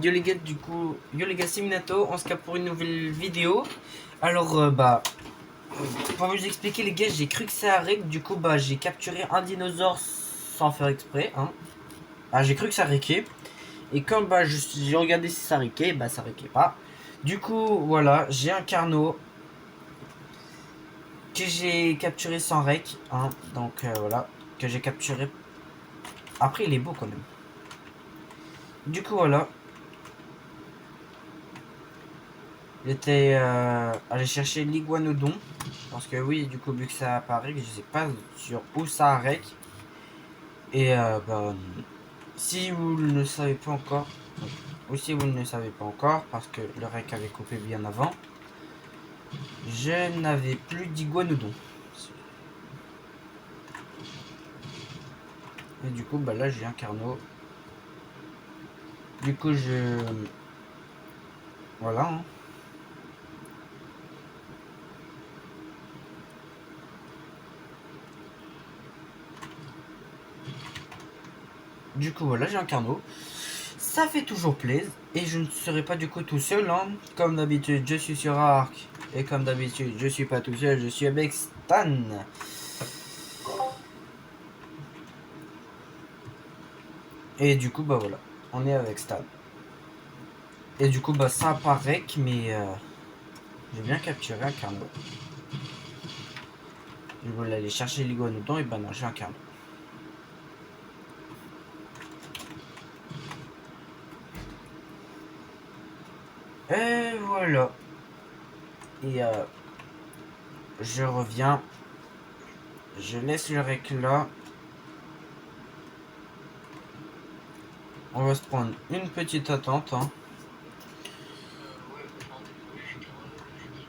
Yo les gars, du coup, yo les gars, c'est Minato, on se capte pour une nouvelle vidéo. Alors, pour vous expliquer les gars, j'ai cru que ça arrête, du coup, j'ai capturé un dinosaure sans faire exprès, hein. J'ai cru que ça riquait, et quand j'ai regardé si ça riquait, ça riquait pas. Du coup, voilà, j'ai un carnot que j'ai capturé sans rec, hein, donc voilà, que j'ai capturé. Après, il est beau quand même. Du coup, voilà, j'étais allé chercher l'iguanodon. Parce que oui, du coup, vu que ça apparaît, je sais pas sur où ça arrête. Et si vous ne le savez pas encore, ou si vous ne le savez pas encore, parce que le rec avait coupé bien avant, je n'avais plus d'iguanodon. Et du coup, là, j'ai un carnot. Du coup, voilà, hein. Du coup, voilà, j'ai un carnot. Ça fait toujours plaisir. Et je ne serai pas du coup tout seul, hein. Comme d'habitude, je suis sur Arc. Et comme d'habitude, je suis pas tout seul, je suis avec Stan. Et du coup, voilà. On est avec Stan. Et du coup, ça apparaît, mais j'ai bien capturé un carnot. Je voulais aller chercher l'iguanodon, et non, j'ai un carnot. Et voilà. Et je reviens. Je laisse le rec là. On va se prendre une petite attente, hein. Ouais, attendez, faut juste je dis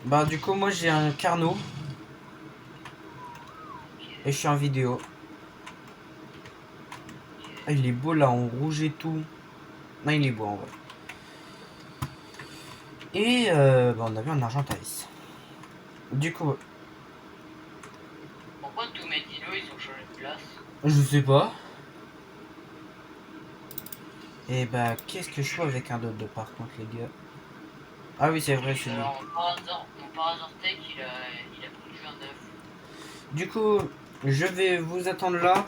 parti. Du coup, moi j'ai un carnot. Ok, Et je suis en vidéo. Ah, il est beau là, en rouge et tout. Non, il est beau en vrai. Et on a vu un argentavis. Du coup, pourquoi tous mes dinos ils ont changé de place? je sais pas. Et qu'est-ce que je fais avec un dodo par contre, les gars? Ah oui, c'est vrai, celui. Alors, mon Parazortec il a pondu un œuf. Du coup, je vais vous attendre là.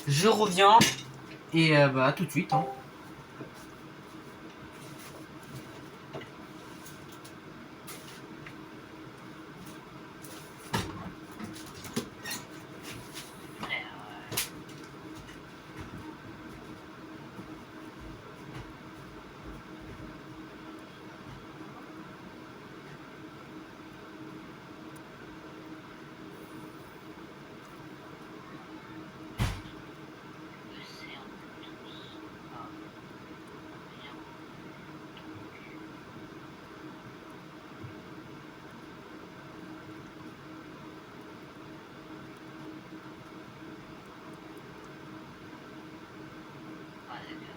Je reviens. Et à tout de suite, hein. Frère, c'est un peu tous. Ah, rien. Ah, c'est bien.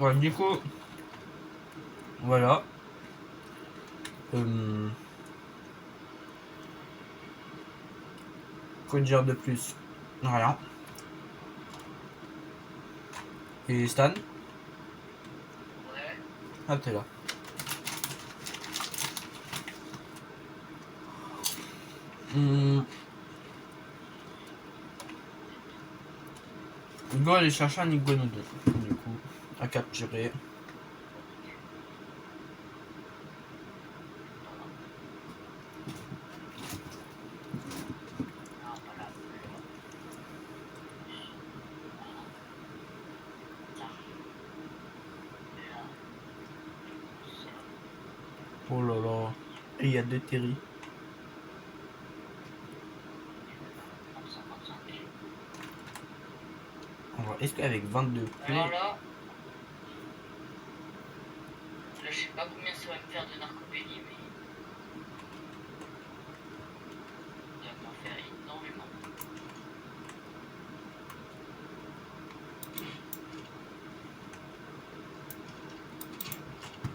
Ouais, du coup, voilà. Euh, Quoi dire de plus? Rien. Et Stan? Ouais. Ah, t'es là. Hum, il doit aller chercher un iguanodon. Du coup, à capturer. Oh là là. Et il y a deux Terry. 55. Est-ce qu'avec 22 Alors plaies... là, je sais pas combien ça va me faire de narcopénie, mais ça va m'en faire énormément.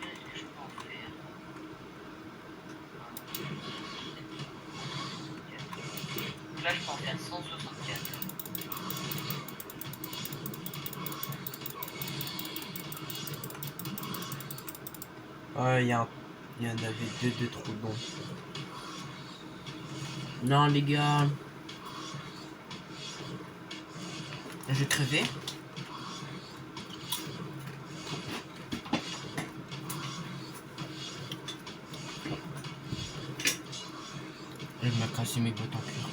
Qu'est-ce que je peux en faire? Là, je peux en faire 164. Ah, il y en avait deux de trop bon. Non, les gars. Je crevais. Il m'a cassé mes bottes en cuir.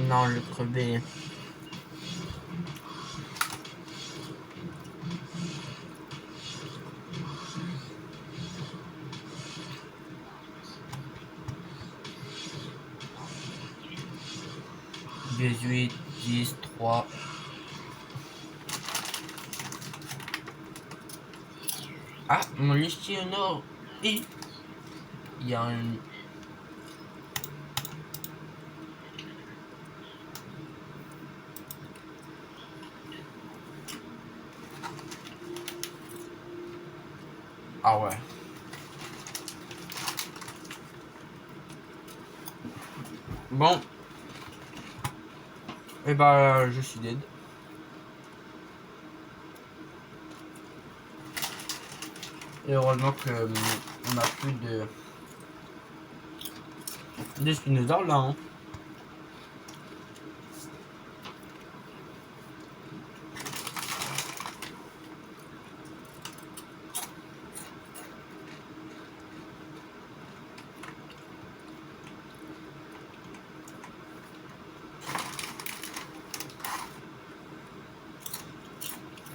Non, je crevais. Huit 10 3. Ah, mon Listionor. Il y a un... Ah ouais. Bon. Et bah, je suis dead. Et heureusement que on a plus de spinosaures là. Hein.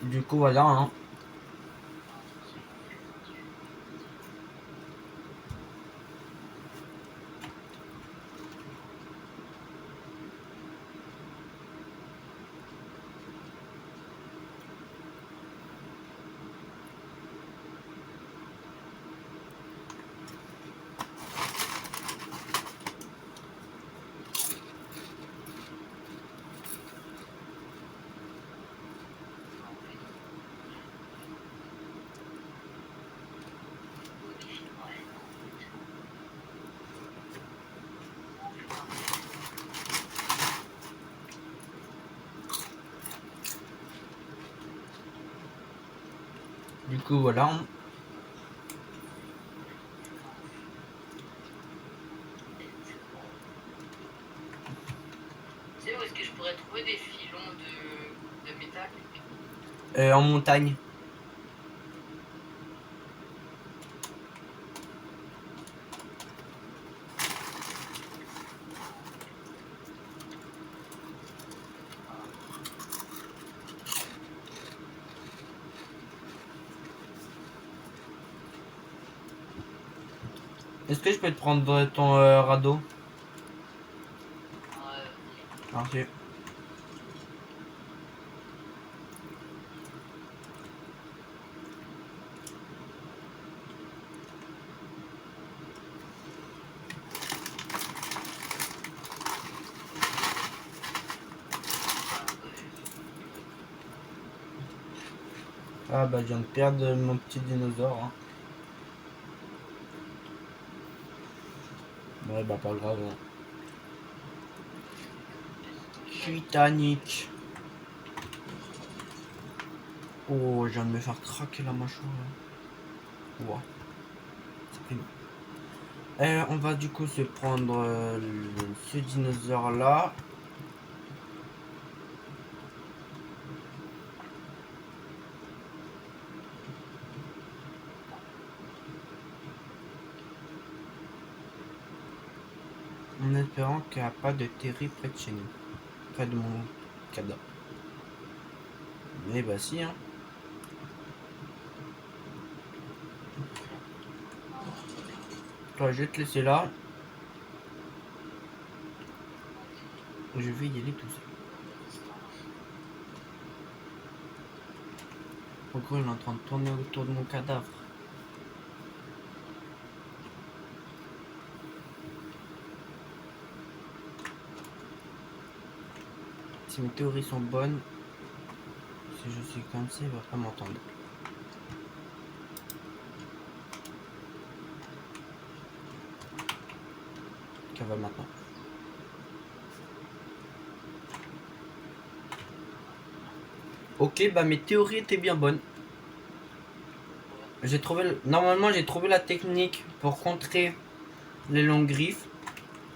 Du coup, voilà. Hein. Du coup, voilà. Hein. Tu sais où est-ce que je pourrais trouver des filons de métal? En montagne. Est-ce que je peux te prendre ton radeau? Merci. Ah bah je viens de perdre mon petit dinosaure. Hein. Ouais bah pas grave. Hein. Titanic. Oh, je viens de me faire craquer la mâchoire. Là. Ouah. C'est pris. On va du coup se prendre ce dinosaure là. En espérant qu'il n'y a pas de terrible près de chez nous. Près de mon cadavre. Mais bah si hein. Toi, je vais te laisser là. Je vais y aller tout seul. Pourquoi il est en train de tourner autour de mon cadavre? Si mes théories sont bonnes, si je suis comme ça, il va pas m'entendre. Qu'elle va maintenant. Ok, bah mes théories étaient bien bonnes. Normalement, j'ai trouvé la technique pour contrer les longues griffes.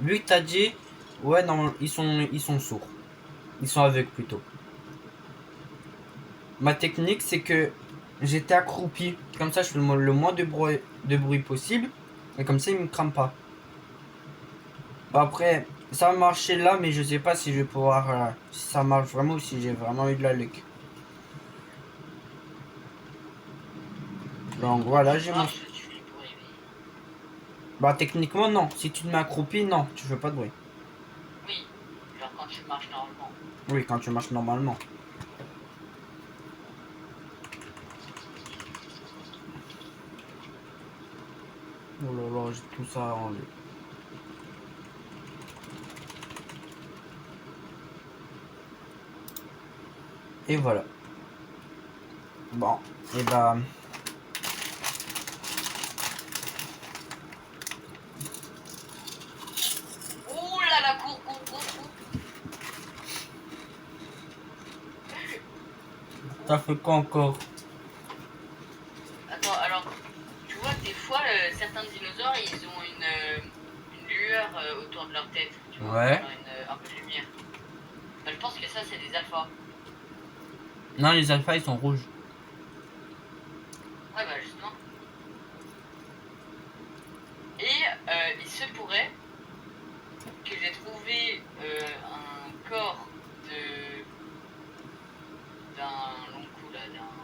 Lui, t'as dit, ouais, non, ils sont sourds. Ils sont aveugles plutôt. Ma technique, c'est que j'étais accroupi. Comme ça, je fais le moins de bruit possible. Et comme ça, ils me crament pas. Après, ça a marché là, mais je sais pas si je vais pouvoir. Si ça marche vraiment ou si j'ai vraiment eu de la luck. Donc voilà, j'ai mon. Marche, tu fais pour réveiller. Bah, techniquement, non. Si tu te mets accroupi, non, tu fais pas de bruit. Oui, genre quand tu marches normalement. Oui, quand tu marches normalement. Oh là là, j'ai tout ça enlevé. Et voilà. Bon, et bah. Oh là là, cours, cours, cours, cours. Ça fait quoi encore? Attends, alors, tu vois, des fois, certains dinosaures, ils ont une lueur autour de leur tête, tu vois, Ouais. genre un peu de lumière. Bah, je pense que ça, c'est des alphas. Non, les alphas, ils sont rouges. Ouais, bah justement. Et il se pourrait que j'ai trouvé un corps d'un long cou, là, d'un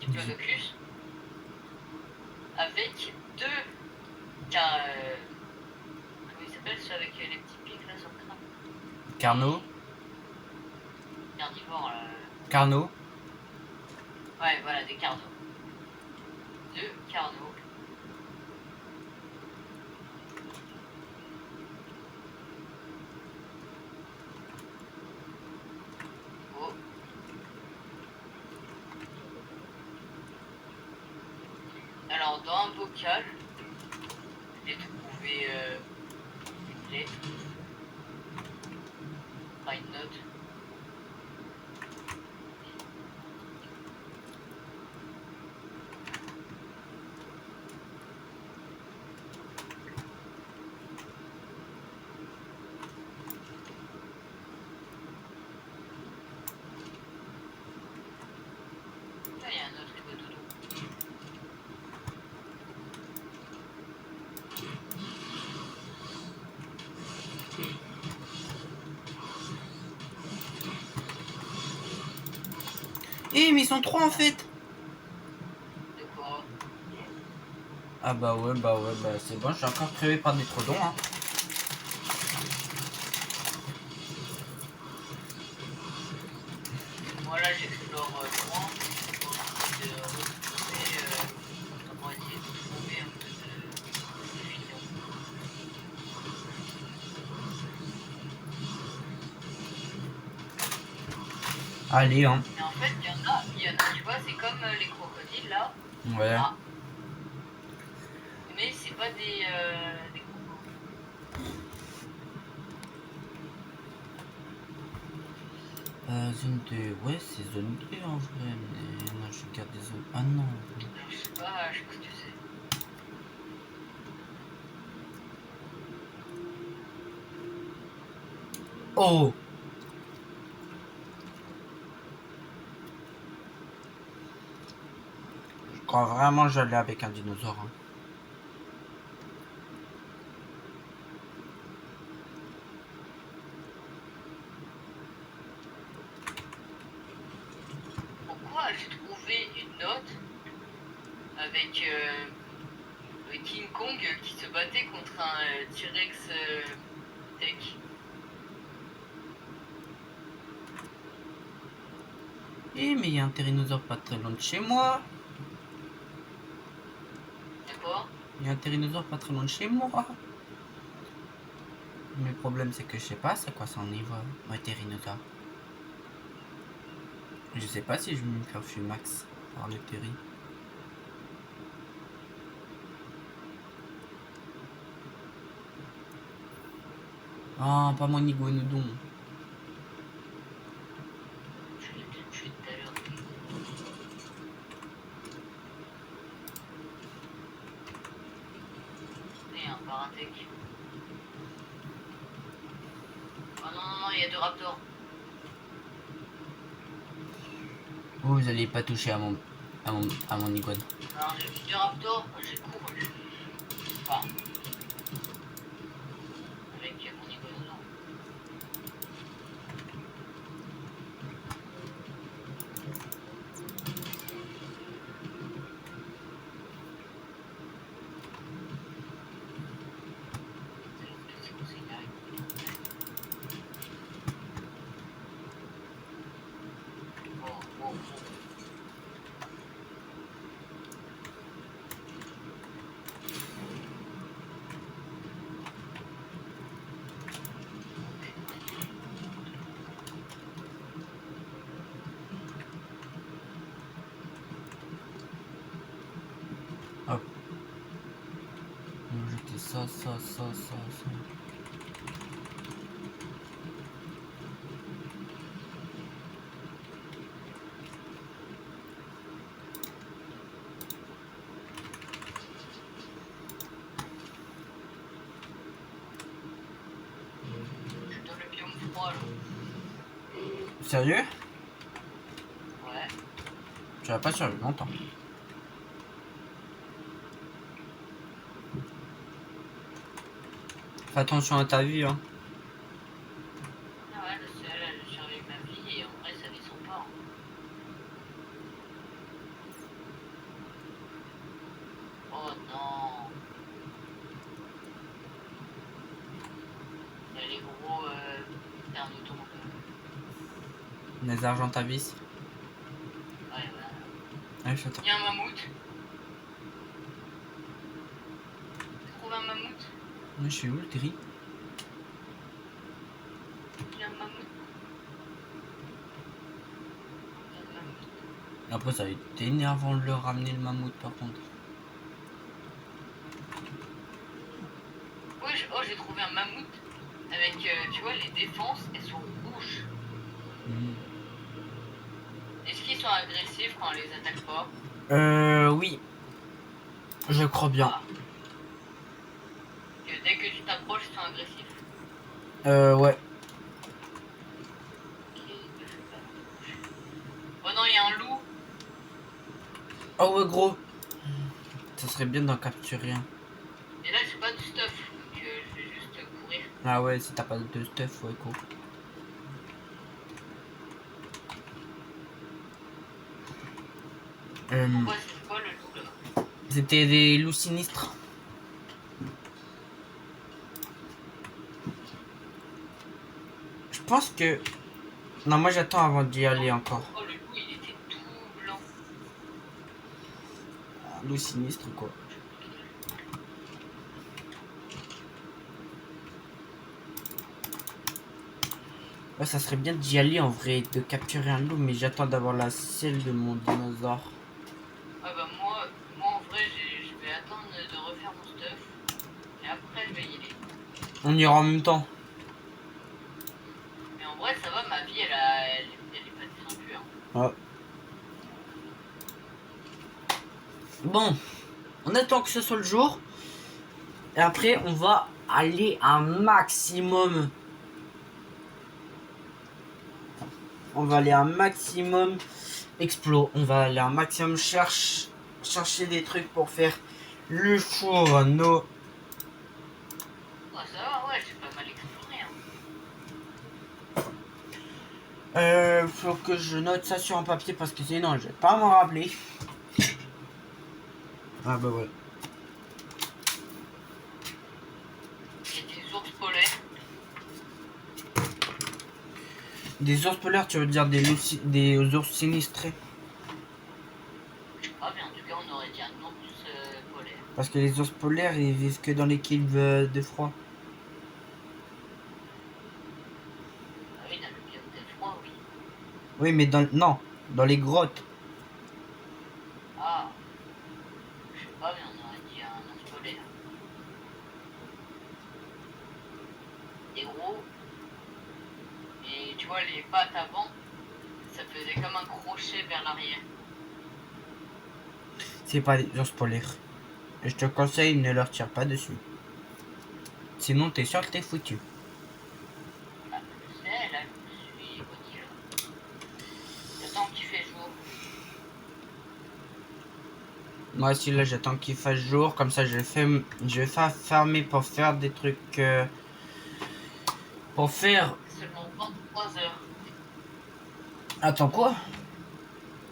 diplodocus, avec deux comment il s'appelle, ceux avec les petits pics là sur le crâne? Carnot. Carnivores là. Carnot. Ouais, voilà, des carnos. Deux carnos. Oh. Alors, dans un bocal, j'ai trouvé une lettre, enfin une note. Là, il y a un autre rigolo dodo. Eh, mais ils sont trois en fait. De quoi? Ah bah ouais, c'est bon, je suis encore crevé par des trodons. Hein. Moi là, j'explore loin pour essayer de retrouver, pour essayer de trouver un peu de filon. Allez, hein. Mais en fait, il y en a, tu vois, c'est comme les crocodiles là. Ouais. Ah. Mais c'est pas des crocos. Zone 2. Ouais, c'est zone 2 en vrai. Mais non, je garde des zones. Ah non. Je sais pas ce que c'est. Oh! Je crois vraiment que j'allais avec un dinosaure. Hein. Pourquoi j'ai trouvé une note avec King Kong qui se battait contre un T-Rex tech? Eh, mais il y a un tyrannosaure pas très loin de chez moi. D'accord? Il y a un tyrannosaure pas très loin de chez moi. Mais le problème, c'est que je sais pas c'est quoi son niveau, un tyrannosaure. Je sais pas si je vais me faire fuir max par le terri. Ah, pas mon iguanodon. Je l'ai peut-être tué tout à l'heure. Et un paratech. Oh non, non, non, il y a deux raptors. Oh, vous allez pas toucher à mon iguane. Alors j'ai vu deux raptors, j'ai couru. Enfin, avec mon iguanodon. C'est quoi, c'est une araignée? Oh, oh, oh. Hop. On va jeter ça, ça, ça, ça, ça. Je suis dans le biome froid là. Sérieux? Ouais. Tu vas pas survivre longtemps. Fais attention à ta vie, hein. Ah ouais, là, je suis avec ma vie et en vrai ça descend pas. Hein. Oh non. Il y a les gros thermotons là. Les argentavis. Ouais, voilà. Allez, je t'attends. Il y a un mammouth. Tu trouves un mammouth? Moi, je suis où le gris? Il y a un mammouth. Il y a un mammouth. Après, ça a été énervant de le ramener le mammouth par contre. Oui, oh, j'ai trouvé un mammouth avec, tu vois, les défenses, elles sont rouges. Est-ce qu'ils sont agressifs quand on les attaque pas? Oui. Je crois bien. Ah. Que dès que tu t'approches, ils sont agressifs. Ouais. Ok, je sais pas. Oh non, il y a un loup. Oh ouais, gros. Ça serait bien d'en capturer un. Et là, j'ai pas de stuff, donc je vais juste courir. Ah ouais, si t'as pas de stuff, ouais, gros. Pourquoi c'est quoi le loup là? C'était des loups sinistres. Je pense que... Non, moi j'attends avant d'y aller encore. Oh, le loup, il était tout blanc. Un loup sinistre, quoi. Ouais, ça serait bien d'y aller en vrai, de capturer un loup, mais j'attends d'avoir la selle de mon dinosaure. Ah bah moi en vrai, je vais attendre de refaire mon stuff. Et après, je vais y aller. On ira en même temps. Mais en vrai, ça va, ma vie, elle est pas descendue. Hein. Ouais. Bon, on attend que ce soit le jour. Et après, on va aller un maximum on va aller un maximum explo. On va aller un maximum chercher des trucs pour faire le fourneau. Ouais, ça va, ouais, j'ai pas mal exploré. Faut que je note ça sur un papier parce que sinon je vais pas m'en rappeler. Ah bah ouais. Il y a des ours polaires. Des ours polaires, tu veux dire des ours sinistrés? Je sais pas, mais en tout cas, on aurait dit un ours polaire. Parce que les ours polaires, ils vivent que dans les caves de froid. Ah oui, dans le biome des froids, oui. Oui, mais dans les grottes. Ah, je sais pas, mais on aurait dit un ours polaire. Des gros. Et tu vois, les pattes avant, ça faisait comme un crochet vers l'arrière. C'est pas des ours polaires. Et je te conseille, ne leur tire pas dessus. Sinon, t'es sûr que t'es foutu. Ah, je sais, là, je me suis boni, là. J'attends qu'il fait jour. Moi aussi, là, j'attends qu'il fasse jour. Comme ça, je vais faire fermer pour faire des trucs. Pour faire. C'est seulement 23 heures. Attends, quoi?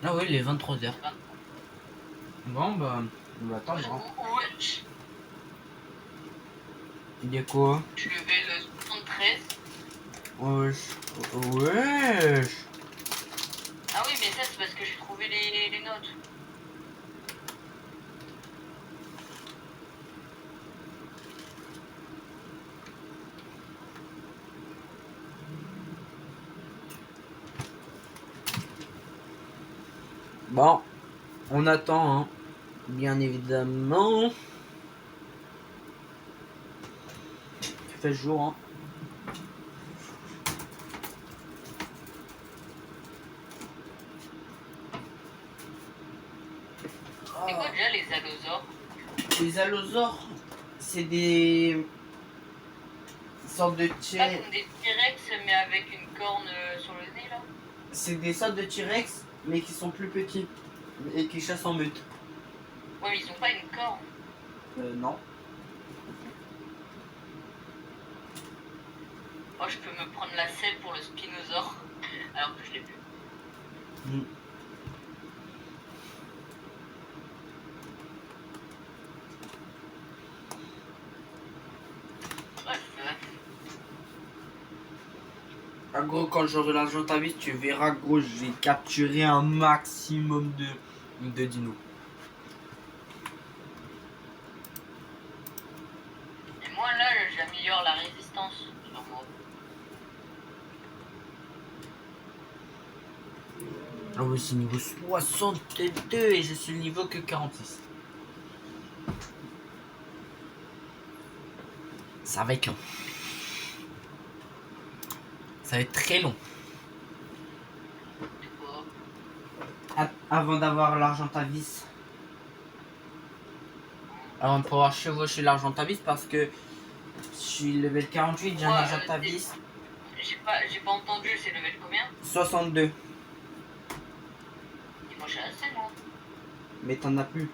Ah oui, les 23h. 20. Bon, bah, on va attendre. Hein. Wesh. Il y a quoi? Je levais le 73. Wesh. Wesh. Ah oui, mais ça, c'est parce que j'ai trouvé les notes. Bon, on attend, hein. Bien évidemment. Il fait jour, hein. C'est quoi déjà les allosaures? Les allosaures, c'est des sortes de Pas T-Rex. comme des T-Rex, mais avec une corne sur le nez, là? C'est des sortes de T-Rex, mais qui sont plus petits et qui chassent en meute. Ouais, mais ils ont pas une corne. Non. Moi, je peux me prendre la selle pour le spinosaure, alors que je l'ai plus. Bref, Ah, gros, quand j'aurai l'argent ta vie, tu verras, gros, j'ai capturé un maximum de dinos. et moi, là, j'améliore la résistance sur moi. Ah oui, c'est niveau 62 et je suis niveau que 46. Ça va être long. Ça va être très long. C'est quoi? Avant d'avoir l'argentavis. Avant de pouvoir chevaucher l'argentavis parce que je suis level 48, j'ai un Ouais, argentavis. J'ai pas entendu, c'est level combien? 62. Et moi, j'ai assez, moi. Mais t'en as plus.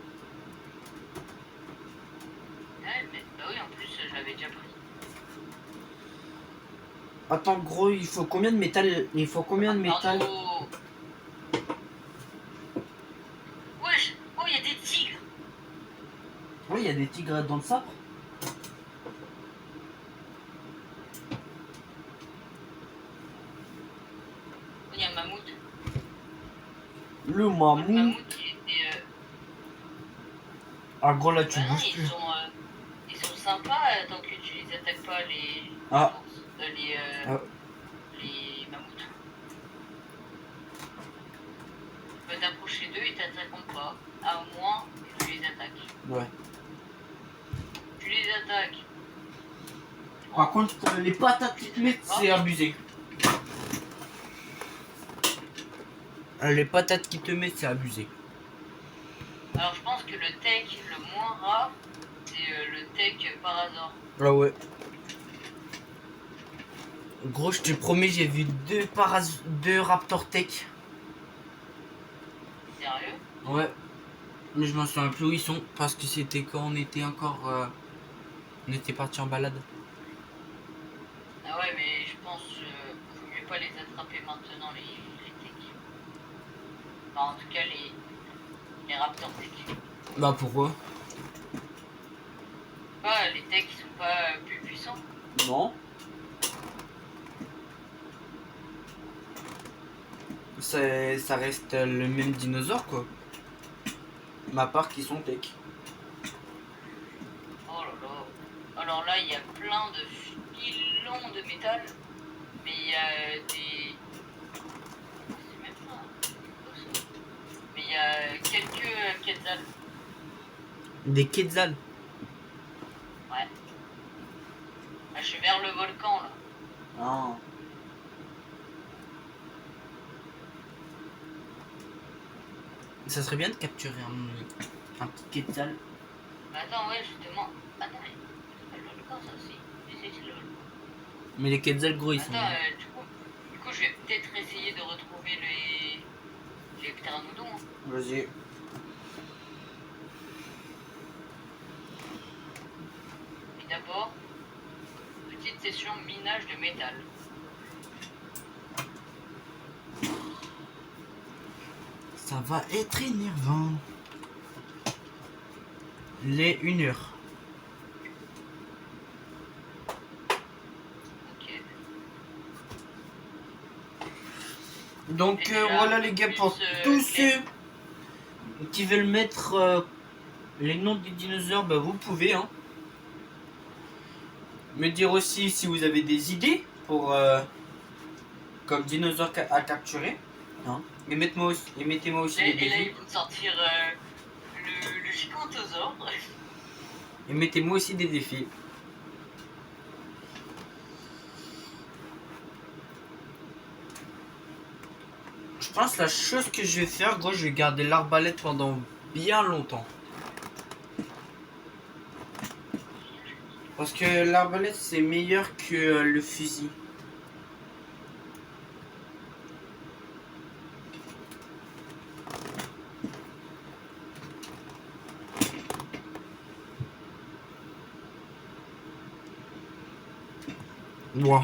Ouais, mais bah oui, en plus, je l'avais déjà pris. Attends, gros, il faut combien de métal? Il faut combien de métal? Pardon. Wesh, oh, il y a des tigres. Oui, il y a des tigres dans le sabre. Oh, il y a un mammouth. Le Le mammouth. mammouth, il était. Ah, gros, là, tu Bah non, bouges plus. ils sont sympas tant que tu les attaques pas, les Ah. ours, Ah. les mammouths. Tu peux t'approcher d'eux, ils t'attaqueront pas, à moins que tu les attaques. Ouais. Tu les attaques. Par contre, les patates qu'ils te mettent, c'est abusé. Les patates qu'ils te mettent, c'est abusé. Alors je pense que le tech le moins rare, c'est le tech par hasard. Ah ouais. Gros, je te promets, j'ai vu deux Raptor Tech. Sérieux? Ouais. Mais je m'en souviens plus où ils sont. Parce que c'était quand on était encore... on était parti en balade. Ah ouais, mais je pense vaut mieux pas les attraper maintenant, les techs. Enfin, en tout cas, les raptors techs. Bah pourquoi? Pas, les techs, ils sont pas plus puissants. Non. Ça reste le même dinosaure quoi. Mais à part qu'ils sont tech. Oh là là. Alors là, il y a plein de filons de métal, mais il y a des... C'est même pas... Mais il y a quelques quetzals. Des Quetzals. Ouais. Là, je suis vers le volcan, là. Ah. Ça serait bien de capturer un petit Quetzal. Mais attends, ouais, justement... Attends, mais... C'est pas le volcan, ça aussi. Mais c'est le volcan. Mais les Quetzals gros ils sont... Attends, du coup, je vais peut-être essayer de retrouver les pteranodons. Hein. Vas-y. Mais d'abord, petite session minage de métal. Ça va être énervant. Les 1 heure. Ok. Donc Et déjà, voilà un les peu gars, pour plus, tous clair. ceux qui veulent mettre les noms des dinosaures, bah vous pouvez hein. Me dire aussi si vous avez des idées pour comme dinosaures à capturer. Hein. Et mettez-moi aussi des Et là, défis. ils vont sortir le gigantosaure. Et mettez-moi aussi des défis. Je pense que la chose que je vais faire, gros, je vais garder l'arbalète pendant bien longtemps. Parce que l'arbalète c'est meilleur que le fusil. Wow.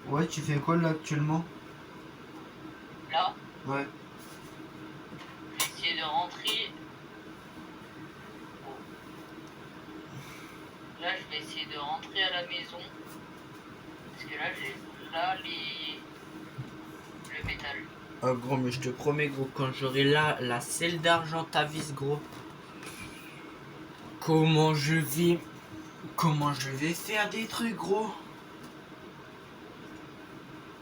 Ouais, tu fais quoi là actuellement? Là, Ouais. je vais essayer de rentrer. Oh. Là, je vais essayer de rentrer à la maison. Parce que là, j'ai là le métal. Ah gros, mais je te promets gros, quand j'aurai là la selle d'argent à vis gros. Comment je vais faire des trucs gros.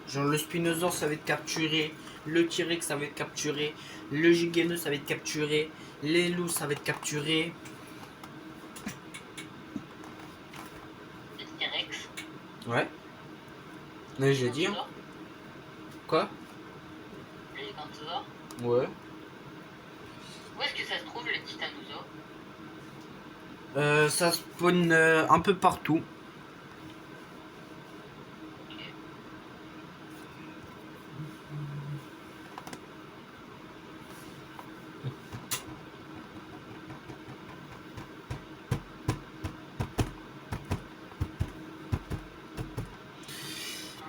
Genre le Spinosaurus ça va être capturé, le T-Rex ça va être capturé, le Gigano ça va être capturé, les loups ça va être capturé. Le T-Rex. Ouais. Mais j'ai dit hein. Gigantosaure. Quoi? Le gigantosaure. Ouais. Où est-ce que ça se trouve, le titanosaure? Ça spawn un peu partout. Ok.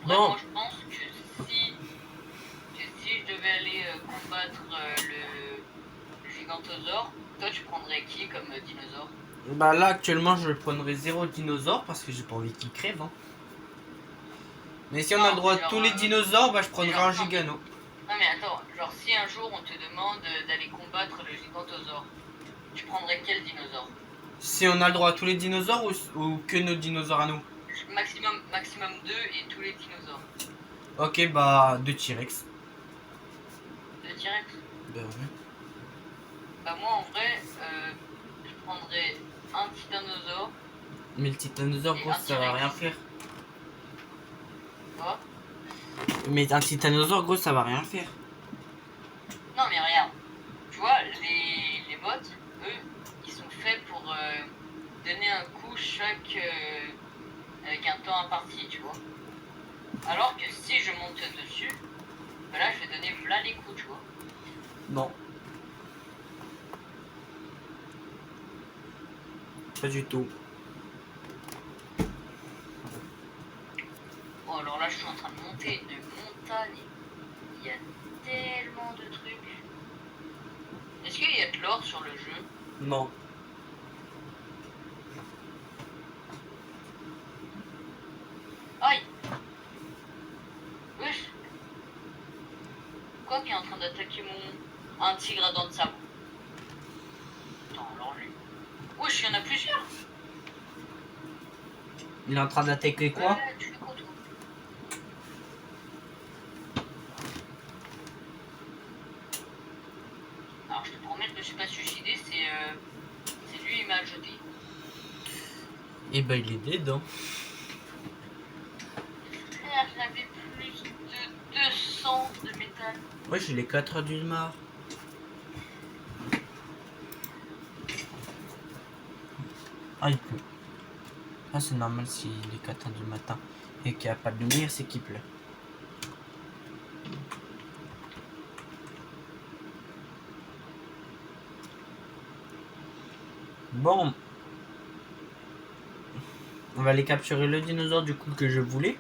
En vrai, Bon. moi, je pense que si je devais aller combattre le gigantosaure, toi, tu prendrais qui comme dinosaure? Bah là actuellement je prendrais 0 dinosaure parce que j'ai pas envie qu'il crève hein. Mais si on a le Non, droit à genre, tous les dinosaures, bah je prendrais genre, un non. Gigano. Non, mais attends, genre, si un jour on te demande d'aller combattre le gigantosaure, tu prendrais quel dinosaure? Si on a le droit à tous les dinosaures ou que nos dinosaures à nous? Maximum 2 et tous les dinosaures. Ok, bah 2 T-Rex. De T-Rex. Ben ouais. Bah moi en vrai, je prendrais un tyrannosaure Mais le titanosaure, et gros, un ça va T-Rex. rien faire. Quoi? Mais un titanosaure, gros, ça va rien faire. Non mais regarde, tu vois, les bots, eux, ils sont faits pour donner un coup chaque avec un temps imparti, tu vois. Alors que si je monte dessus, bah là je vais donner plein les coups, tu vois. Non. Pas du tout. Bon alors là je suis en train de monter une montagne. Il y a tellement de trucs. Est-ce qu'il y a de l'or sur le jeu? Non. Aïe! Wesh! Quoi qui est en train d'attaquer un tigre à dents de sabre? Attends, alors lui. Wesh, il y en a plusieurs! Il est en train d'attaquer quoi? Ouais, tu fais quoi toi? Alors je te promets, je me suis pas suicidé, c'est lui, il m'a jeté. Et bah il est dedans. Frère, j'avais plus de 200 de métal. Ouais, j'ai les 4 heures du mar. Ah, il pleut. Ah, c'est normal si il est 4 heures du matin et qu'il n'y a pas de lumière, c'est qu'il pleut. Bon. On va aller capturer le dinosaure du coup que je voulais.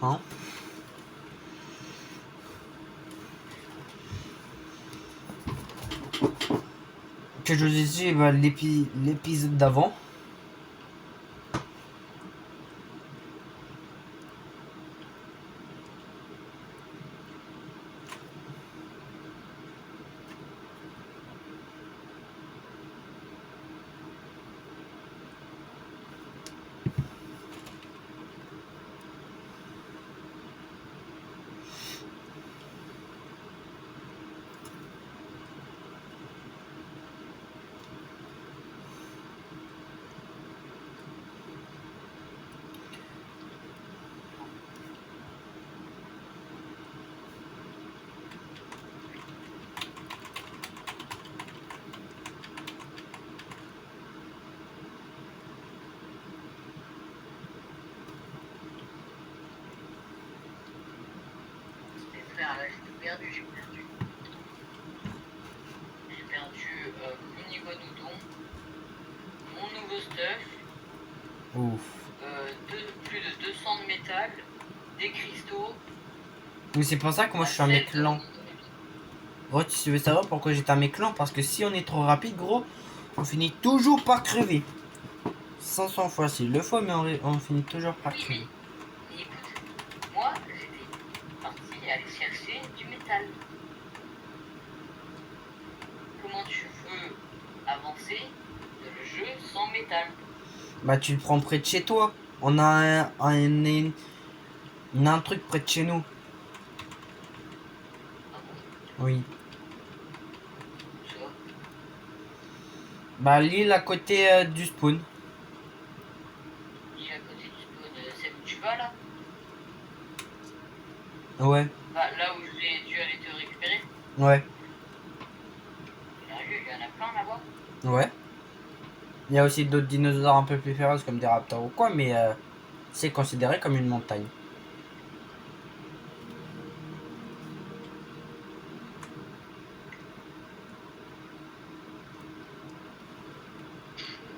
Hein? Que je vous ai dit bah, l'épisode d'avant. Mais frère, là j'ai perdu. J'ai perdu mon iguanodon, mon nouveau stuff, Ouf. plus de 200 de métal, des cristaux. Mais c'est pour ça que moi je suis un mec lent. Gros, tu veux savoir pourquoi j'étais un mec lent? Parce que si on est trop rapide, gros, on finit toujours par crever. 500 fois, c'est le fois, mais on finit toujours par Oui, crever. mais écoute, moi j'étais parti aller chercher du métal. Comment tu veux avancer dans le jeu sans métal? Bah, tu le prends près de chez toi. On a un truc près de chez nous. Ah bon? Oui. Tu vois? Bah, l'île à côté du spawn. Il est à côté du spawn, c'est où tu vas là? Ouais, Bah, là où j'ai dû aller te récupérer. ouais, Sérieux, il y en a plein là-bas. ouais. Il y a aussi d'autres dinosaures un peu plus féroces comme des raptors ou quoi, mais c'est considéré comme une montagne.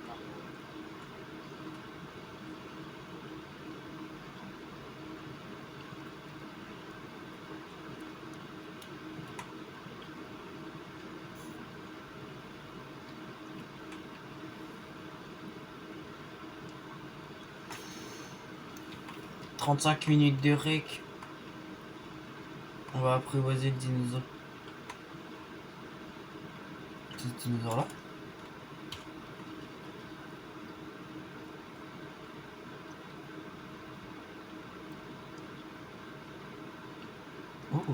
Pardon. 35 minutes de rec. On va apprivoiser le dinosaure. Ce dinosaure là.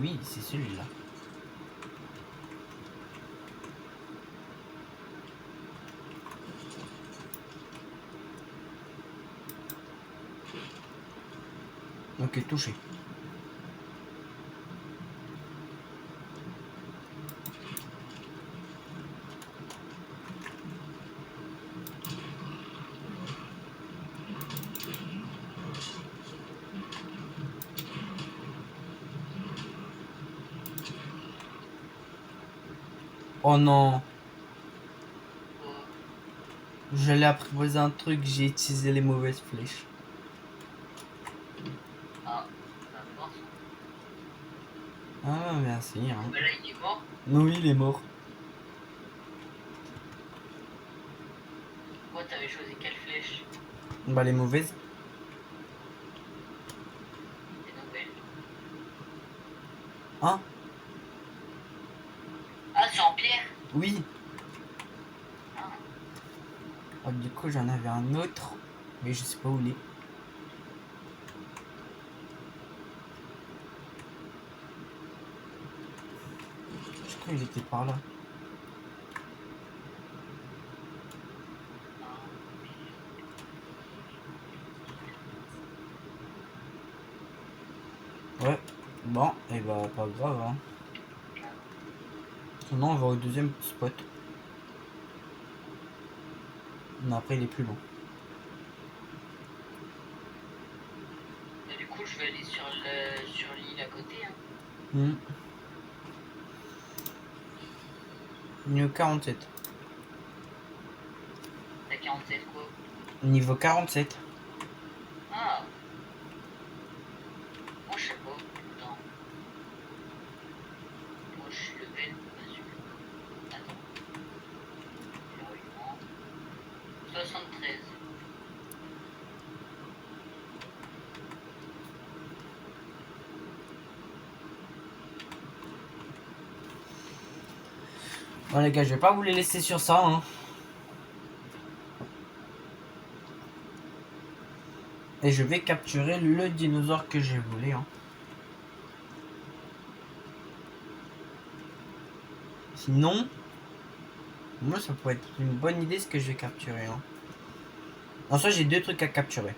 Oui, c'est celui-là. Ok, touché. Oh non, Oh, j'allais apprivoiser un truc, j'ai utilisé les mauvaises flèches. ah, bah force. Ah, merci. Ah Hein. bah là, il est mort. Oui, il est mort. Pourquoi t'avais choisi quelle flèche? Bah, les mauvaises. Les nouvelles. Hein? Ah, c'est en pierre? Oui. Ah, Oh, du coup, j'en avais un autre, mais je sais pas où il est. Je crois qu'il était par là. ah. Ouais. Bon, et bah, pas grave, hein. Sinon, on va au deuxième spot. Mais après, il est plus long. Et du coup, je vais aller sur l'île à côté. Hein. Hmm. Niveau 47. T'as 47 quoi? Niveau 47. Ah, moi je sais pas. Attends. Moi je suis level. Vas-y. Attends. Verrouillement. 73. Bon, les gars, je vais pas vous les laisser sur ça, hein. Et je vais capturer le dinosaure que j'ai volé, hein. Sinon, moi, ça pourrait être une bonne idée ce que je vais capturer, hein. En soi, j'ai deux trucs à capturer.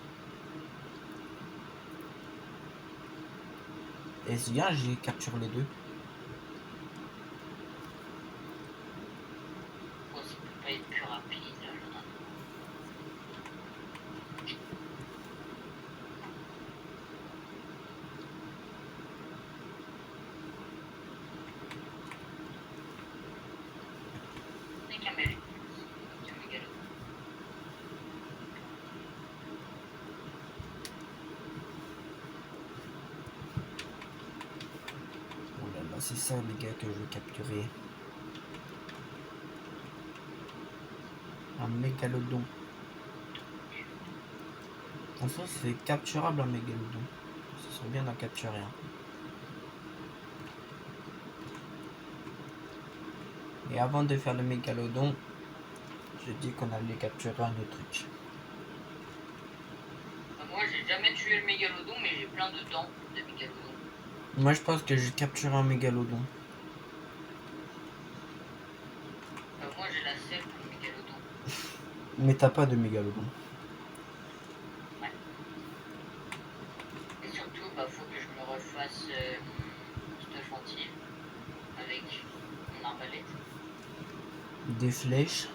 Et c'est bien, j'ai capturé les deux. Oh, ça peut pas être plus rapide là. C'est qu'un mégalodon. C'est un mégalodon. Oh là là, c'est ça, les gars, que je vais capturer. Un mégalodon. En soi, c'est capturable un mégalodon. Ce serait bien d'en capturer un. Et avant de faire le mégalodon, je dis qu'on allait capturer un autre truc. Moi j'ai jamais tué le mégalodon, mais j'ai plein de dents de mégalodon. Moi, je pense que je capture un mégalodon. Moi j'ai la selle pour le mégalodon. Mais t'as pas de mégalodon. Ouais. Et surtout, bah faut que je me refasse mon stuff entier avec mon arbalète. Des flèches.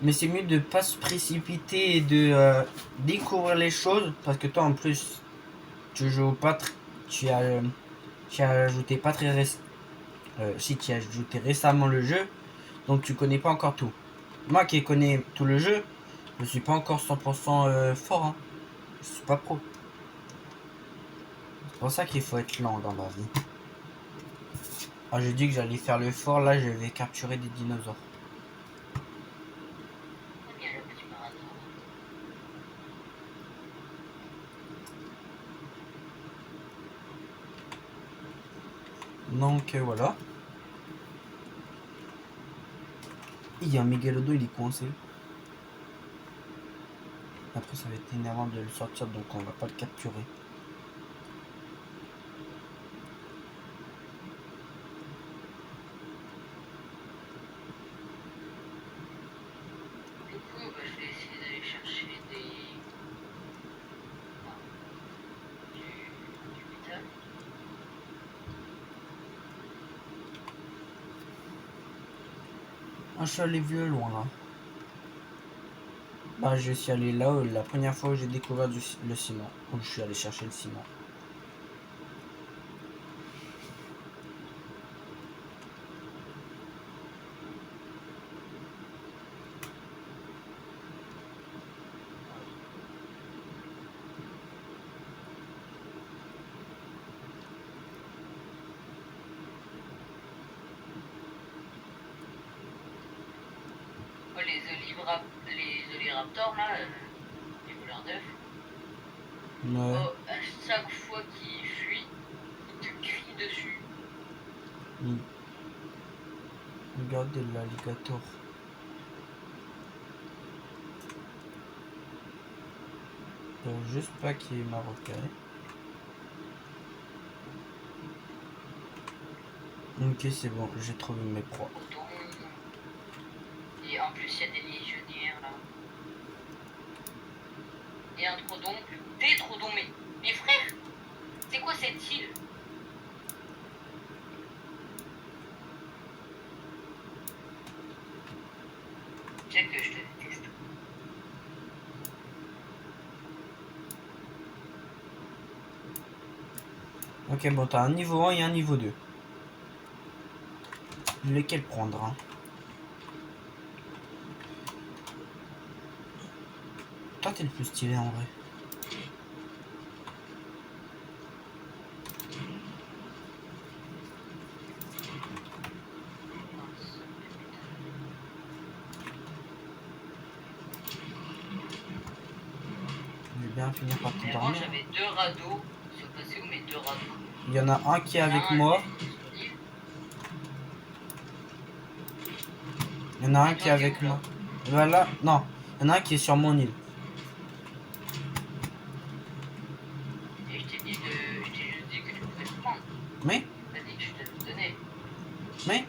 Mais c'est mieux de pas se précipiter et de découvrir les choses. Parce que toi, en plus, tu joues pas tu as ajouté pas très si tu as ajouté récemment le jeu. Donc tu connais pas encore tout. Moi qui connais tout le jeu, je suis pas encore 100% fort. Hein. Je suis pas pro. C'est pour ça qu'il faut être lent dans la vie. Ah, j'ai dit que j'allais faire le fort, là je vais capturer des dinosaures. On y a le petit par hasard. Donc voilà. Il y a un mégalodon, il est coincé. Après ça va être énervant de le sortir, donc on va pas le capturer. Du coup, bah, je vais essayer d'aller chercher du métal. Ah, je suis allé vieux loin là. Bah, je suis allé là où la première fois où j'ai découvert le ciment. Où je suis allé chercher le ciment. Oh, les oliraptors là, les voleurs d'œufs. Ouais. Oh, à chaque fois qu'ils fuient, ils te crient dessus. Regardez l'alligator. Juste pas qu'il m'a repéré. Ok, c'est bon, j'ai trouvé mes proies. Autant. Et en plus, il y a des légionnaires là. Et un trodon, des trodons, mais. Mes frères, c'est quoi cette île? Jack, je te déteste. Ok, bon, t'as un niveau 1 et un niveau 2. Lequel prendre hein? Toi, t'es le plus stylé en vrai. Je vais bien finir par Mais avant, t'endormir. j'avais deux radeaux. Ils sont passés où mes deux radeaux? Il y en a un qui est Il y en a avec un, moi. lui, sur l'île. Il y en a un Et qui toi, est t'es avec où là? moi. Voilà, non. Il y en a un qui est sur mon île. Et je t'ai juste dit que tu pouvais le prendre. Mais, T'as dit que je te le donnais. mais,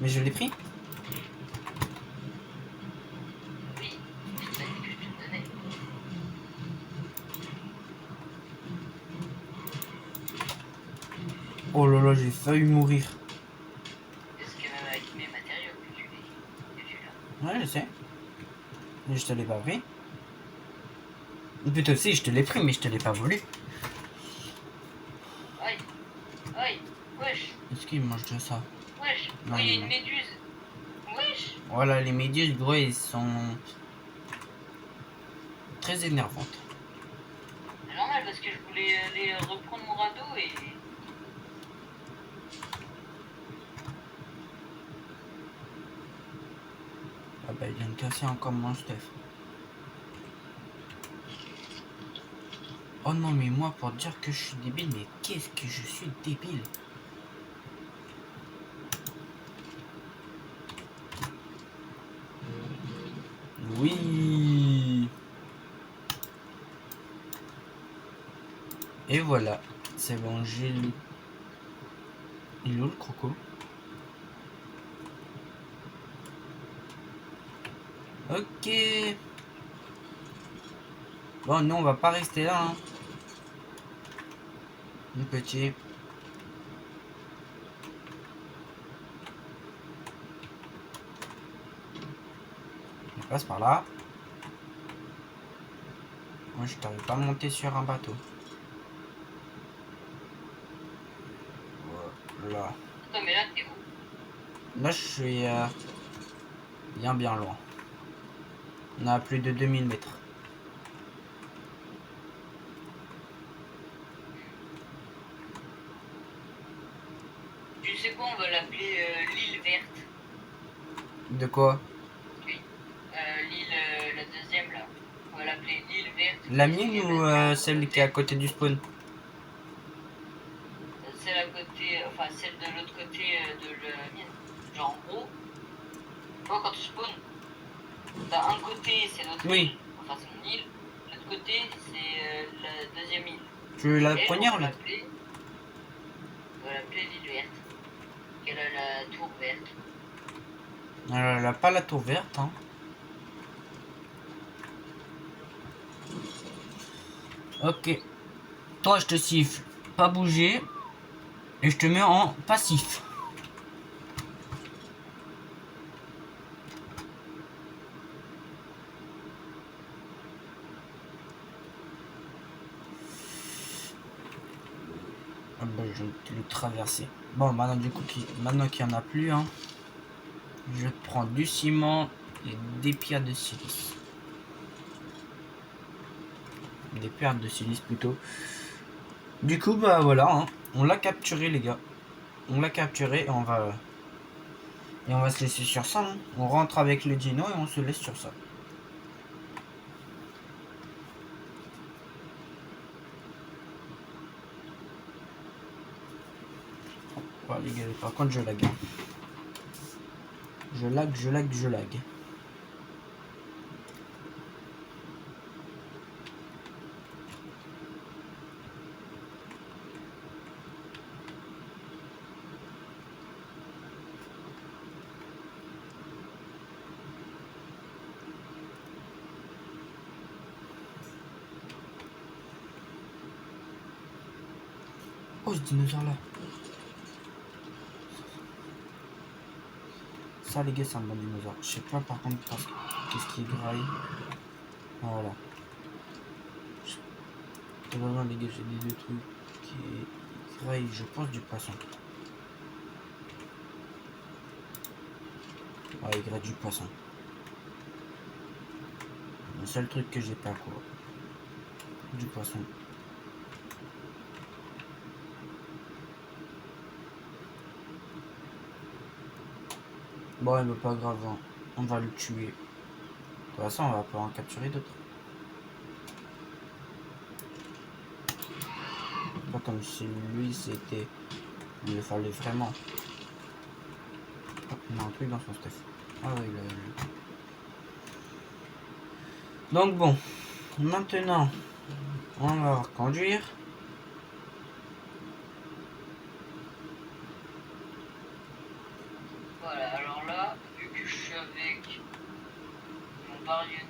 mais je l'ai pris. Oui, je t'ai dit que je te le donnais. Oh là là, j'ai failli mourir. Parce que même avec mes matériaux que tu l'as. Ouais, je sais. Mais je te l'ai pas pris. Plutôt si, je te l'ai pris, mais je te l'ai pas volé. Aïe, aïe, wesh, Est-ce qu'il mange de ça? wesh. Non, Oh, il y a il une mange. méduse. Wesh. Voilà, les méduses, gros, ils sont très énervantes. C'est normal parce que je voulais aller reprendre mon radeau et. Ah bah, il vient de casser encore mon Steph. Oh non, mais moi, pour dire que je suis débile, mais qu'est-ce que je suis débile? Oui. Et voilà. C'est bon, j'ai le... Il est où le croco? Ok. Bon, nous, on va pas rester là, hein. Mon petit. On passe par là. Moi, je t'arrive pas à monter sur un bateau. Voilà. Attends, mais là, t'es où? Là, je suis bien loin. On est à plus de 2000 mètres. Tu sais De quoi? Oui. L'île, la deuxième là. On va l'appeler l'île verte. La parce qu'il y mienne a ou la celle qui est à côté du spawn? celle à côté, enfin celle de l'autre côté de la mienne. Genre en gros, tu vois quand tu spawns, t'as un côté c'est notre Oui. île, enfin c'est mon île, l'autre côté c'est la deuxième île. Tu veux la Elle, poignarde? on va l'appeler l'île verte. Elle a la tour verte. Elle a pas la tour verte, hein. Ok. Toi, je te siffle. Pas bouger. Et je te mets en passif. Ah bah, je vais te le traverser. Bon, maintenant, du coup, maintenant qu'il n'y en a plus, hein, je prends du ciment et des pierres de silice. Des pierres de silice plutôt. Du coup, bah voilà, hein, on l'a capturé, les gars. On l'a capturé et on va se laisser sur ça. Hein. On rentre avec le dino et on se laisse sur ça. Ouais, les gars, par contre, je lag. Je lag. Oh, ce dinosaure là. Ça, les gars, c'est un bon dinosaure. Je sais pas par contre qu'est-ce qui est graille. Voilà. Vraiment, les gars, j'ai des deux trucs qui graille, je pense, du poisson. Ouais, il graille du poisson. Le seul truc que j'ai pas, quoi. Du poisson. Bon, mais pas grave, hein. On va le tuer. De toute façon, on va pas en capturer d'autres. Pas comme si lui, c'était... Il le fallait vraiment. Oh, il a un truc dans son stuff. Ah oui, il a... Donc bon, maintenant, on va reconduire. Voilà, alors là, vu que je suis avec mon baryonyx,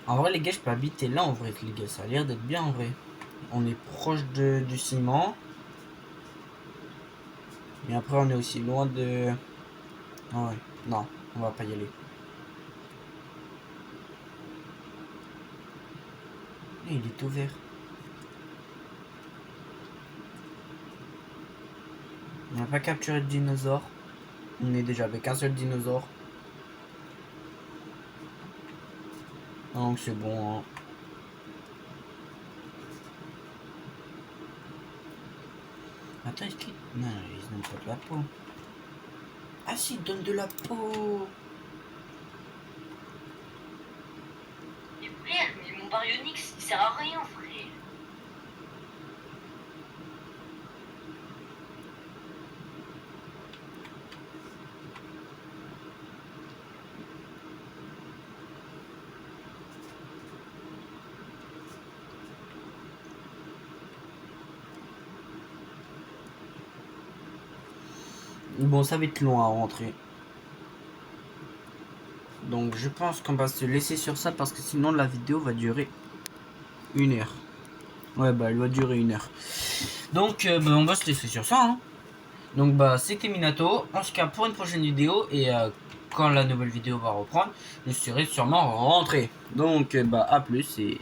En vrai, les gars, je peux habiter là, en vrai, les gars. Ça a l'air d'être bien, en vrai. On est proche du ciment. Mais après, on est aussi loin de... Ah ouais, non, on va pas y aller. Il est ouvert. On n'a pas capturé de dinosaure. On est déjà avec un seul dinosaure. Donc c'est bon. Hein. Attends, est-ce qu'il... Non, ils donnent pas de la peau. Ah si, ils donnent de la peau. mais frère, mais mon baryonyx, il sert à rien, frère. Bon, ça va être long à rentrer. Donc je pense qu'on va se laisser sur ça parce que sinon la vidéo va durer 1 heure. Ouais, bah elle va durer 1 heure. Donc bah, on va se laisser sur ça. Hein. Donc bah c'était Minato. On se capte pour une prochaine vidéo. Et quand la nouvelle vidéo va reprendre, je serai sûrement rentré. Donc bah à plus et